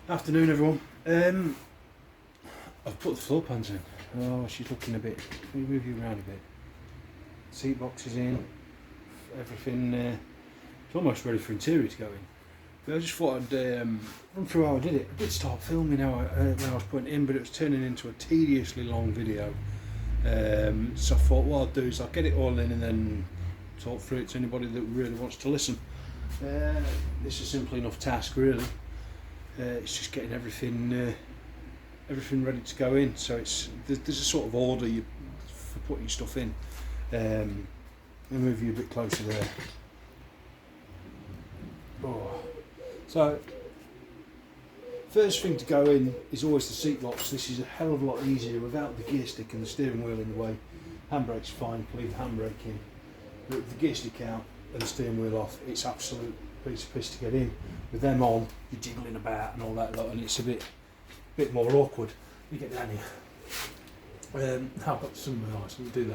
Afternoon, everyone. I've put the floor pans in. Oh, she's looking a bit. Can we move you around a bit? Seat box is in. Everything. It's almost ready for interior to go in. But I just thought I'd run through how I did it. I did start filming when I was putting it in, but it was turning into a tediously long video. So I thought what I'll do is I'll get it all in and then talk through it to anybody that really wants to listen. It's a simple enough task, really. It's just getting everything ready to go in. So there's a sort of order for putting stuff in. I'll move you a bit closer there. Oh. So first thing to go in is always the seat box. This is a hell of a lot easier without the gear stick and the steering wheel in the way. Handbrake's fine, you can leave the handbrake in. But with the gear stick out and the steering wheel off, it's absolute piece of piss to get in. With them on, you're jiggling about and all that lot, and it's a bit more awkward. You get down here. I've got some ice, we'll do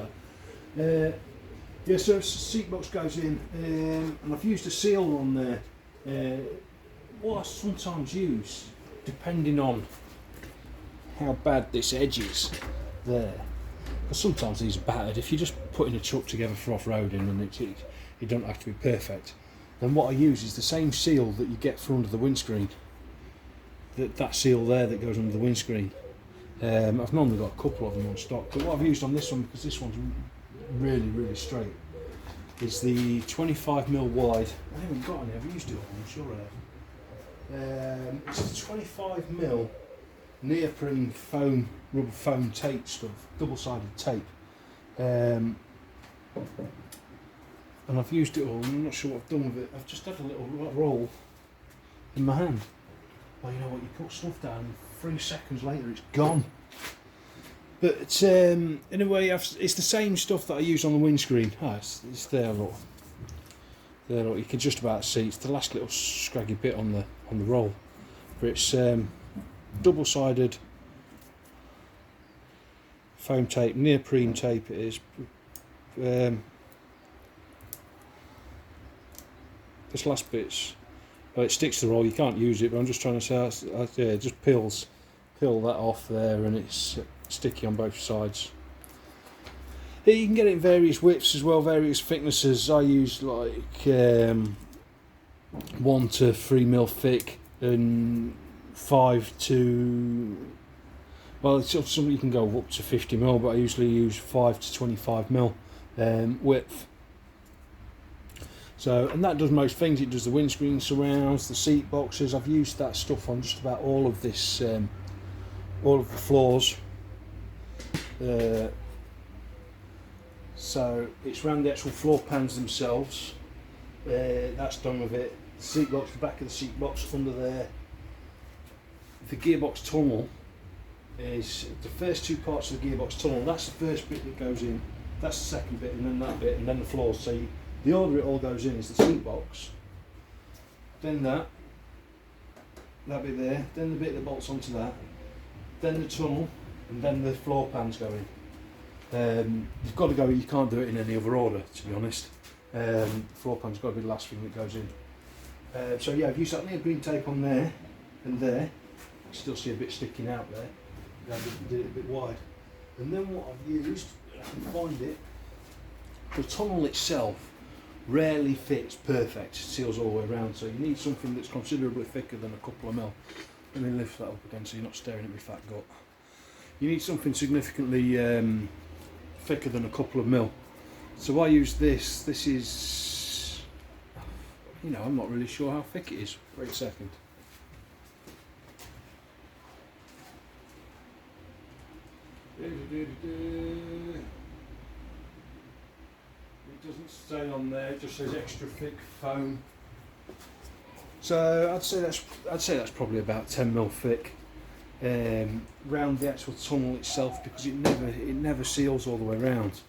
that. Yeah, so the seat box goes in, and I've used a seal on there. What I sometimes use, depending on how bad this edge is there, because sometimes these are battered. If you're just putting a truck together for off-roading and it don't have to be perfect, then what I use is the same seal that you get for under the windscreen. That seal there that goes under the windscreen. I've normally got a couple of them on stock, but what I've used on this one, because this one's really straight, is the 25mm wide. I haven't got any, I've used it all, I'm sure I have. It's the 25mm neoprene foam, rubber foam tape stuff, double-sided tape. And I've used it all, I'm not sure what I've done with it. I've just had a little roll in my hand. Well, you know what, you put stuff down, 3 seconds later it's gone. But in a way, it's the same stuff that I use on the windscreen. It's there, look. There, look. You can just about see it's the last little scraggy bit on the roll. But it's double-sided foam tape, neoprene tape. It is. This last bit's. Well, it sticks to the roll. You can't use it, but I'm just trying to say, yeah, it just peel that off there, and it's sticky on both sides. Yeah, you can get it in various widths as well, various thicknesses. I use like 1 to 3mm thick and 5 to, well, it's something you can go up to 50mm, but I usually use 5 to 25mm width. So, and that does most things. It does the windscreen surrounds, the seat boxes. I've used that stuff on just about all of this, all of the floors. So it's around the actual floor pans themselves. That's done with it. The seat box, the back of the seat box under there. The gearbox tunnel is the first 2 parts of the gearbox tunnel. That's the first bit that goes in. That's the second bit, and then that bit, and then the floors. So the order it all goes in is the seat box, then that bit there, then the bit that bolts onto that, then the tunnel, and then the floor pans go in. You've got to go, you can't do it in any other order, to be honest. Floor pan's got to be the last thing that goes in. So yeah, I've used that neoprene tape on there and there. You still see a bit sticking out there. I did it a bit wide. And then what I've used, I can find it, the tunnel itself rarely fits perfect, seals all the way around, so you need something that's considerably thicker than a couple of mil. Let me lift that up again so you're not staring at my fat gut. You need something significantly thicker than a couple of mil. So I use this. This is, you know, I'm not really sure how thick it is. Wait a second. It doesn't say on there, it just says extra thick foam. So I'd say that's probably about 10mm thick. Round the actual tunnel itself, because it never seals all the way around.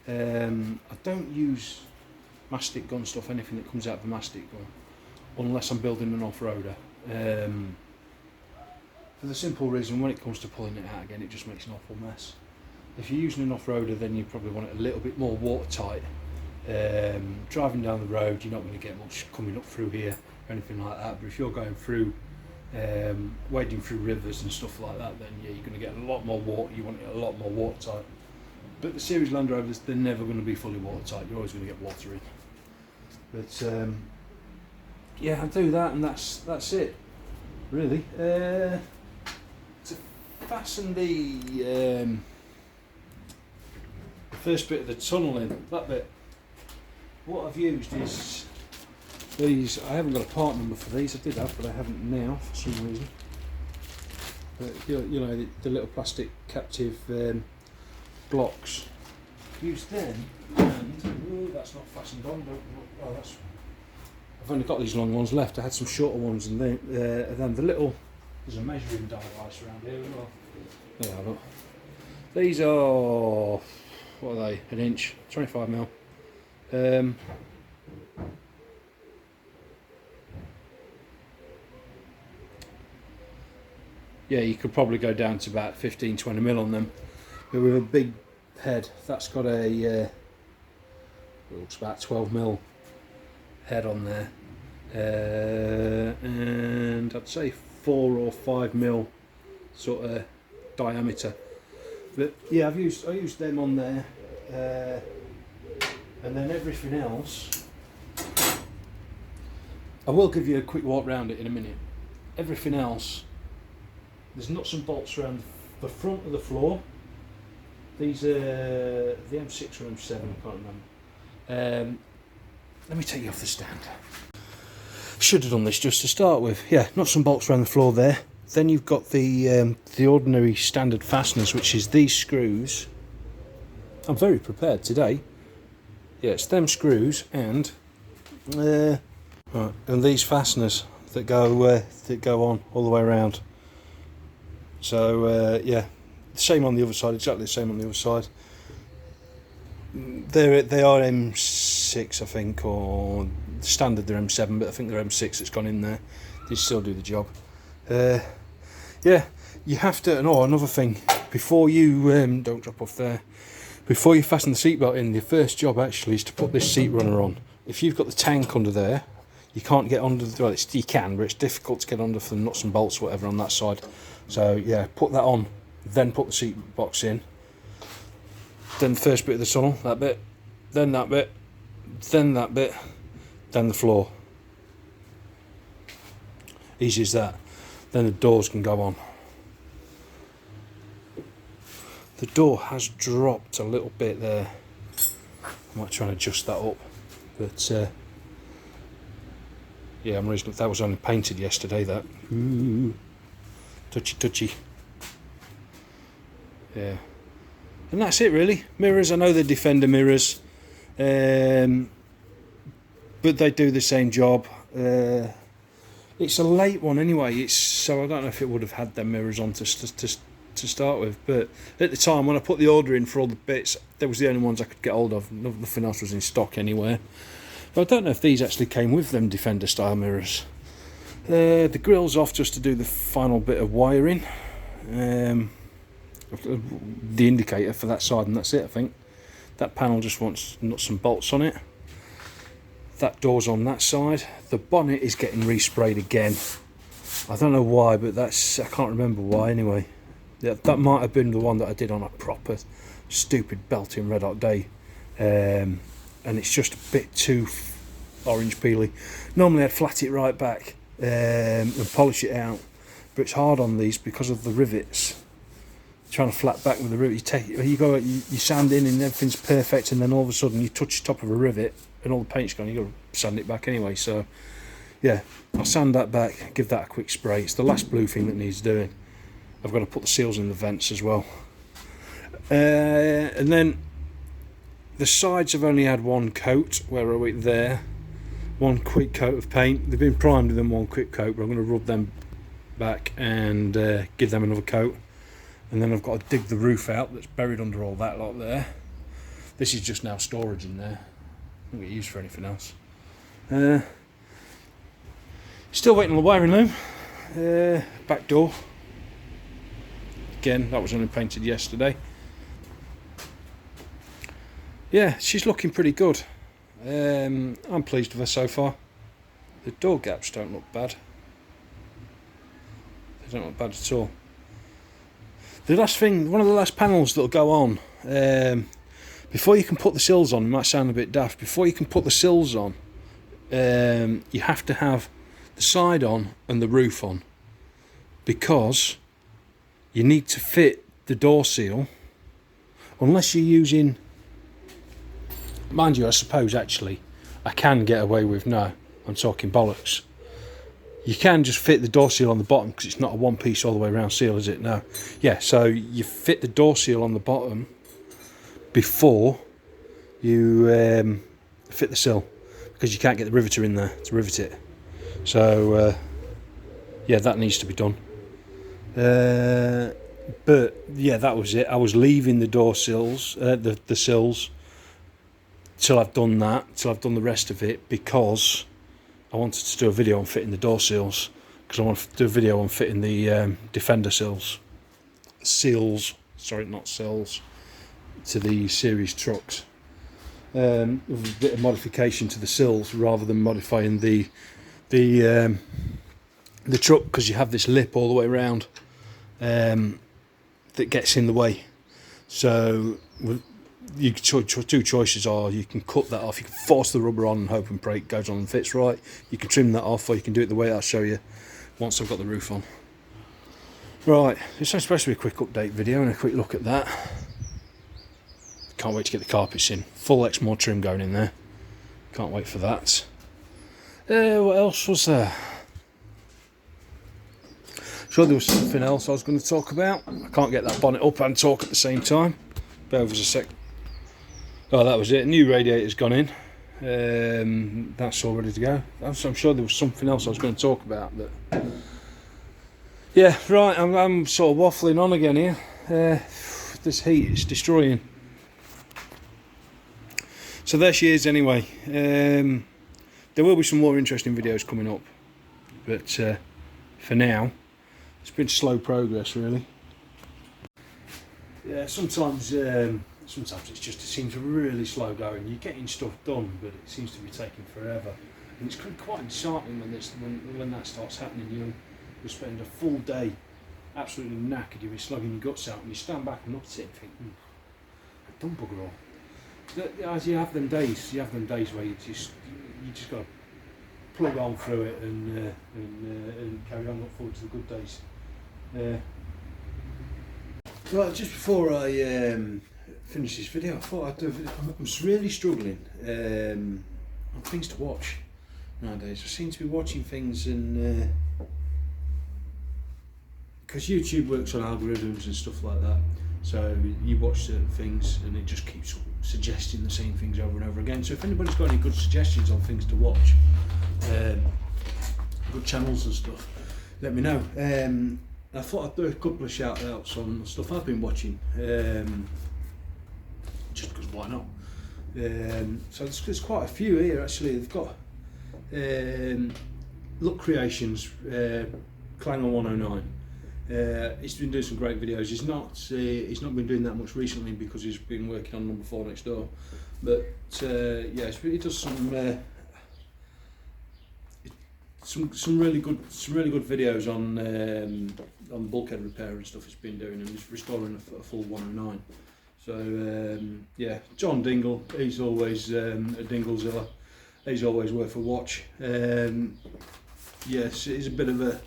I don't use mastic gun stuff, anything that comes out of a mastic gun, unless I'm building an off-roader. For the simple reason, when it comes to pulling it out again, it just makes an awful mess. If you're using an off-roader, then you probably want it a little bit more watertight. Driving down the road, you're not going to get much coming up through here or anything like that, but if you're going through wading through rivers and stuff like that, then yeah, you're going to get a lot more water. You want it a lot more watertight. But the series Land Rovers, they're never going to be fully watertight. You're always going to get water in. But yeah, I do that, and that's it, really. To fasten the first bit of the tunnel in, that bit, what I've used is these. I haven't got a part number for these. I did have, but I haven't now for some reason. But you know the little plastic captive blocks. Use them, and that's not fastened on. Oh, that's. I've only got these long ones left. I had some shorter ones, and then the little. There's a measuring device around here as well. Yeah, look. These are, what are they? An inch, 25mm. Yeah, you could probably go down to about 15-20mm on them. But with a big head, that's got a it looks about 12mm head on there, and I'd say 4 or 5mm sort of diameter. But yeah, I used them on there, and then everything else. I will give you a quick walk round it in a minute. Everything else, there's nuts and bolts around the front of the floor. These are the M6 or M7, I can't remember. Let me take you off the stand. Should have done this just to start with. Yeah, nuts and bolts around the floor there. Then you've got the ordinary standard fasteners, which is these screws. I'm very prepared today. Yeah, it's them screws and right, and these fasteners that go on all the way around. So yeah, same on the other side, exactly the same on the other side. They are M6, I think, or standard they're M7, but I think they're M6 that's gone in there. They still do the job. Yeah, you have to. And another thing, before you don't drop off there, before you fasten the seatbelt in, the first job actually is to put this seat runner on. If you've got the tank under there, you can't get under. Well, you can, but it's difficult to get under for the nuts and bolts, or whatever, on that side. So yeah, put that on, then put the seat box in. Then the first bit of the tunnel, that bit, then that bit, then that bit, then the floor. Easy as that. Then the doors can go on. The door has dropped a little bit there. I might try and adjust that up, but yeah, I'm reasonable. That was only painted yesterday. That touchy. Yeah, and that's it really. Mirrors. I know they're Defender mirrors, but they do the same job. It's a late one anyway. So I don't know if it would have had them mirrors on to start with. But at the time when I put the order in for all the bits, they was the only ones I could get hold of. Nothing else was in stock anywhere. But I don't know if these actually came with them Defender style mirrors. The grill's off just to do the final bit of wiring. The indicator for that side, and that's it. I think that panel just wants nuts and bolts on it. That door's on that side. The bonnet is getting resprayed again. I don't know why, but I can't remember why anyway. That might have been the one that I did on a proper stupid belting red hot day, and it's just a bit too orange peely. Normally I'd flat it right back and polish it out, but it's hard on these because of the rivets. Trying to flat back with the rivet, you sand in and everything's perfect, and then all of a sudden you touch the top of a rivet and all the paint's gone. You got to sand it back anyway. So yeah, I'll sand that back, give that a quick spray. It's the last blue thing that needs doing. I've got to put the seals in the vents as well, and then the sides have only had one coat. Where are we? There, one quick coat of paint. They've been primed with them one quick coat, but I'm going to rub them back and give them another coat. And then I've got to dig the roof out that's buried under all that lot there. This is just now storage in there. I don't get used for anything else. Still waiting on the wiring loom. Back door. Again, that was only painted yesterday. Yeah, she's looking pretty good. I'm pleased with her so far. The door gaps don't look bad. Doesn't look bad at all. The last thing, one of the last panels that'll go on, before you can put the sills on, it might sound a bit daft, before you can put the sills on, you have to have the side on and the roof on, because you need to fit the door seal, unless you're using, mind you, I suppose actually I can get away with, no, I'm talking bollocks. You can just fit the door seal on the bottom because it's not a one piece all the way around seal, is it? No. Yeah, so you fit the door seal on the bottom before you fit the sill, because you can't get the riveter in there to rivet it. So yeah, that needs to be done. But yeah, that was it. I was leaving the door sills, the sills, till I've done that, till I've done the rest of it, because I wanted to do a video on fitting the door seals, because I want to do a video on fitting the Defender seals, sorry, not sills, to the series trucks. With a bit of modification to the sills rather than modifying the truck, because you have this lip all the way around that gets in the way. So two choices are: you can cut that off, you can force the rubber on and hope and pray it goes on and fits right. You can trim that off, or you can do it the way I'll show you once I've got the roof on. Right, it's supposed to be a quick update video and a quick look at that. Can't wait to get the carpets in. Full Exmoor trim going in there. Can't wait for that. What else was there? Sure, there was something else I was going to talk about. I can't get that bonnet up and talk at the same time. Bear with us a sec. Oh, that was it. New radiator's gone in. That's all ready to go. I'm sure there was something else I was going to talk about. But yeah, right. I'm sort of waffling on again here. This heat is destroying. So there she is anyway. There will be some more interesting videos coming up, but for now it's been slow progress really. Yeah, sometimes it seems really slow going. You're getting stuff done, but it seems to be taking forever, and it's quite disheartening when that starts happening. You'll spend a full day absolutely knackered, you'll be slugging your guts out, and you stand back and look at it and think, I've done bugger all. As you have them days where you just got to plug on through it and carry on, look forward to the good days. Well, just before I finish this video, I thought I'd do a video. I'm really struggling on things to watch nowadays. I seem to be watching things, and because YouTube works on algorithms and stuff like that, so you watch certain things and it just keeps suggesting the same things over and over again. So if anybody's got any good suggestions on things to watch, good channels and stuff, let me know. I thought I'd do a couple of shout outs on stuff I've been watching, just because why not. So there's quite a few here actually. They've got Look Creations, Clang on 109. He's been doing some great videos. He's not been doing that much recently because he's been working on Number 4 Next Door, but yeah, he does some really good videos on bulkhead repair and stuff he's been doing, and he's restoring a full 109. So yeah, John Dingle, he's always a Dinglezilla. He's always worth a watch. Yes, he's a bit of a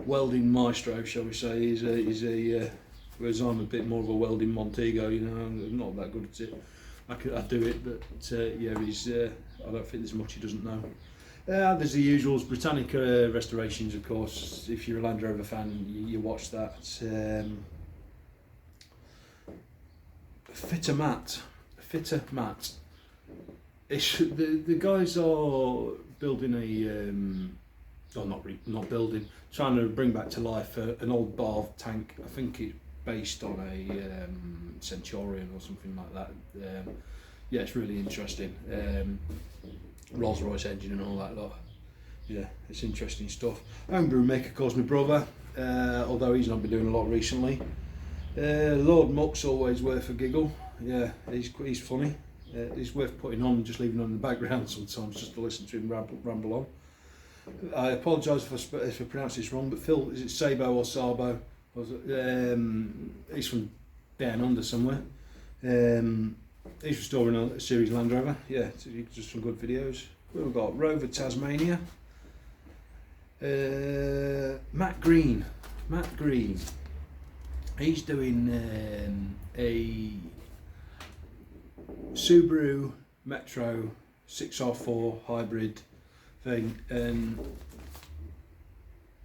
welding maestro, shall we say. Whereas I'm a bit more of a welding Montego, I'm not that good at it. I do it, but yeah, I don't think there's much he doesn't know. There's the usuals, Britannica restorations, of course. If you're a Land Rover fan, you watch that. Fitter Matt. The guys are building trying to bring back to life an old bar tank. I think it's based on a Centurion or something like that. Yeah, it's really interesting. Rolls Royce engine and all that lot. Yeah, it's interesting stuff. Homebrew Maker calls me brother, although he's not been doing a lot recently. Lord Muck's always worth a giggle. Yeah, he's funny. He's worth putting on and just leaving on in the background sometimes just to listen to him ramble on. I apologise if I pronounce this wrong, but Phil, is it Sabo or Sabo? He's from down under somewhere. He's restoring a series Land Rover. Yeah, just some good videos. We've got Rover Tasmania. Matt Green. He's doing a Subaru Metro 6R4 hybrid thing, and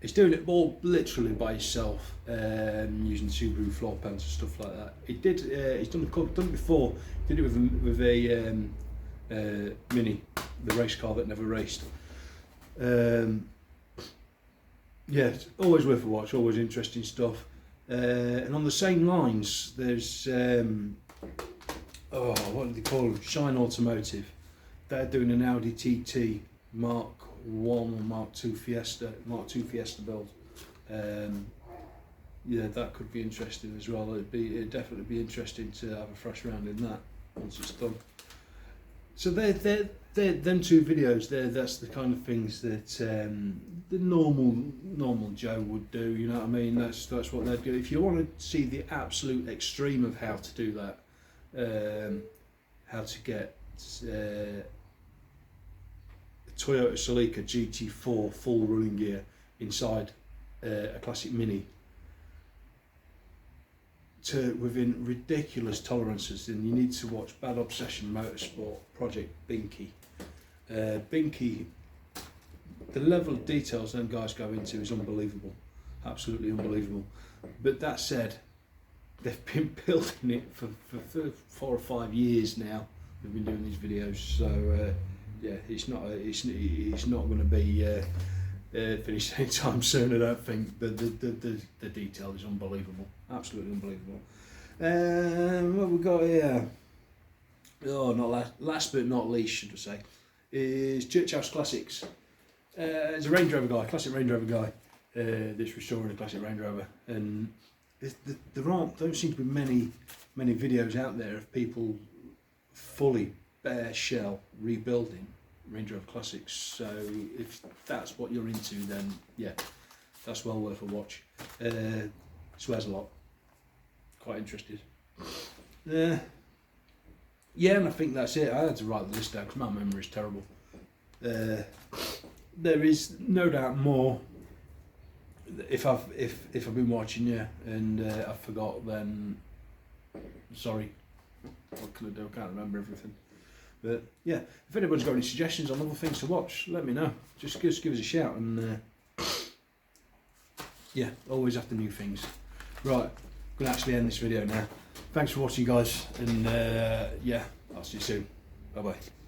he's doing it all literally by himself, using Subaru floor pans and stuff like that. He's done it before. Did it with a Mini, the race car that never raced. Yeah, it's always worth a watch. Always interesting stuff. And on the same lines, there's what do they call them? Shine Automotive. They're doing an Audi TT Mark 1 or Mark 2 Fiesta build. Yeah, that could be interesting as well. It'd definitely be interesting to have a fresh round in that once it's done. So they're them two videos. That's the kind of things that the normal Joe would do. You know what I mean? That's what they'd do. If you want to see the absolute extreme of how to do that, how to get Toyota Celica GT4 full running gear inside a classic Mini to within ridiculous tolerances, then you need to watch Bad Obsession Motorsport Project Binky. Binky, the level of details them guys go into is unbelievable, absolutely unbelievable. But that said, they've been building it for 4 or 5 years now. They've been doing these videos, so yeah, it's not going to be finished anytime soon. I don't think. The detail is unbelievable, absolutely unbelievable. What we got here? Oh, not last but not least, should I say, is Church House Classics. It's a Range Rover guy, classic Range Rover guy, that's restoring a classic Range Rover, and don't seem to be many videos out there of people fully bare shell rebuilding Range Rover Classics. So if that's what you're into, then yeah, that's well worth a watch. Swears a lot. Quite interested. Yeah, and I think that's it. I had to write the list down because my memory is terrible. There is no doubt more. If I've been watching you and I forgot, then sorry. What can I do? I can't remember everything. But yeah, if anybody's got any suggestions on other things to watch, let me know. Just give us a shout, and yeah, always after new things. Right, I'm gonna actually end this video now. Thanks for watching, guys, and yeah, I'll see you soon. Bye bye.